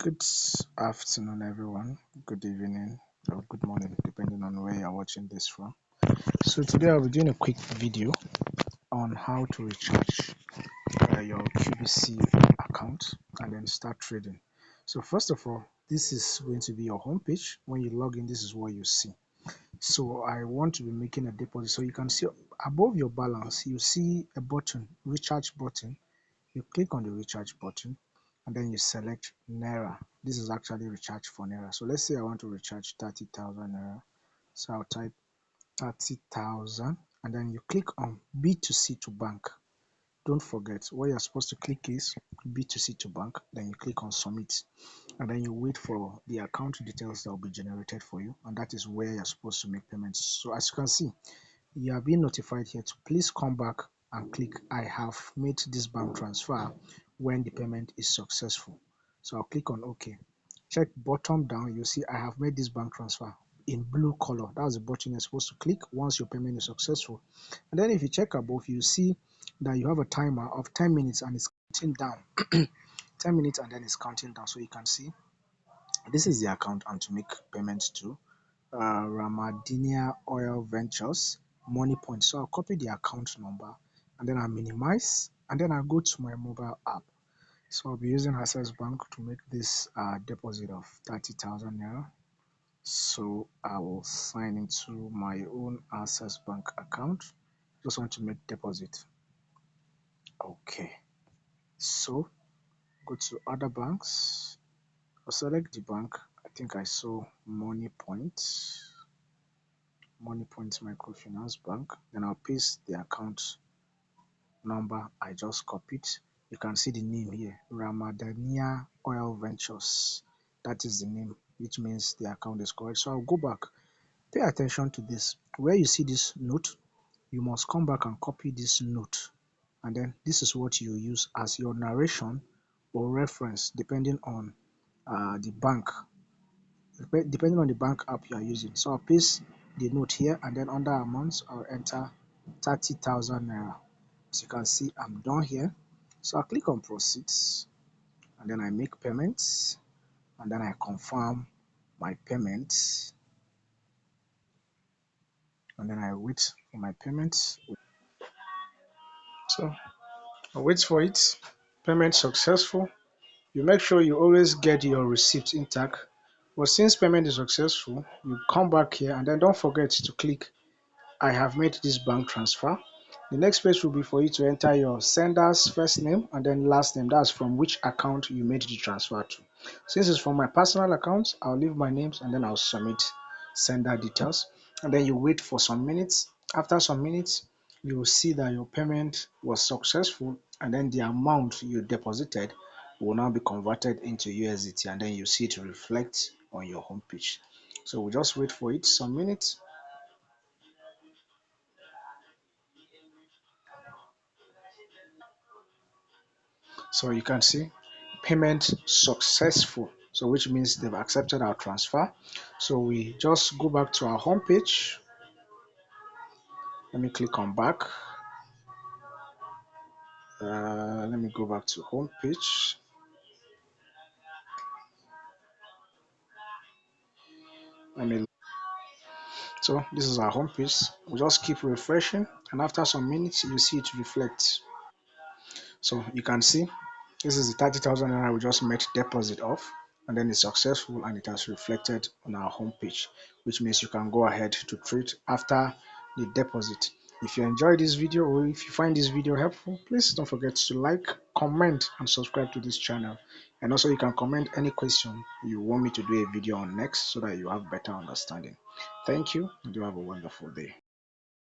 Good afternoon, everyone. Good evening or good morning, depending on where you're watching this from. So today I'll be doing a quick video on how to recharge your QBC account and then start trading. So first of all, this is going to be your homepage. When you log in, this is what you see. So I want to be making a deposit. So you can see above your balance, you see a button, recharge button. You click on the recharge button and then you select Naira. This is actually recharge for Naira. So let's say I want to recharge 30,000 Naira. So I'll type 30,000 and then you click on B2C to bank. Don't forget what you're supposed to click is B2C to bank. Then you click on submit and then you wait for the account details that will be generated for you. And that is where you're supposed to make payments. So as you can see, you are being notified here to please come back and click I have made this bank transfer when the payment is successful. So I'll click on OK. Check bottom down, you see I have made this bank transfer in blue color. That's the button you're supposed to click once your payment is successful. And then if you check above, you see that you have a timer of 10 minutes and it's counting down. 10 minutes and then it's counting down. So you can see this is the account and to make payments to Ramadania Oil Ventures Money Point. So I'll copy the account number and then I'll minimize and then I'll go to my mobile app. So I'll be using Access Bank to make this deposit of 30,000 Naira. So I will sign into my own Access Bank account. Just want to make deposit. Okay. So go to other banks. I'll select the bank. I think I saw Money Point. Money Point Microfinance Bank. Then I'll paste the account number I just copied. You can see the name here, Ramadania Oil Ventures. That is the name, which means the account is correct. So I'll go back. Pay attention to this. Where you see this note, you must come back and copy this note. And then this is what you use as your narration or reference, depending on the bank depending on the bank app you are using. So I'll paste the note here and then under amounts I'll enter 30,000 Naira. As you can see, I'm done here. So I'll click on proceeds and then I make payments and then I confirm my payments and then I wait for my payments. So I wait for it. Payment successful. You make sure you always get your receipt intact. But since payment is successful, you come back here and then don't forget to click I have made this bank transfer. The next page will be for you to enter your sender's first name and then last name. That's from which account you made the transfer to. Since it's from my personal account, I'll leave my names and then I'll submit sender details. And then you wait for some minutes. After some minutes, you will see that your payment was successful and then the amount you deposited will now be converted into USDT and then you see it reflect on your homepage. So we'll just wait for it some minutes. So you can see payment successful. So which means they've accepted our transfer. So we just go back to our home page. Let me click on back. Let me go back to home page. So this is our home page. We just keep refreshing and after some minutes you see it reflect. So you can see this is the 30,000 Naira we just made deposit of and then it's successful and it has reflected on our home page, which means you can go ahead to trade after the deposit. If you enjoyed this video or if you find this video helpful, please don't forget to like, comment and subscribe to this channel. And also you can comment any question you want me to do a video on next so that you have better understanding. Thank you and you have a wonderful day.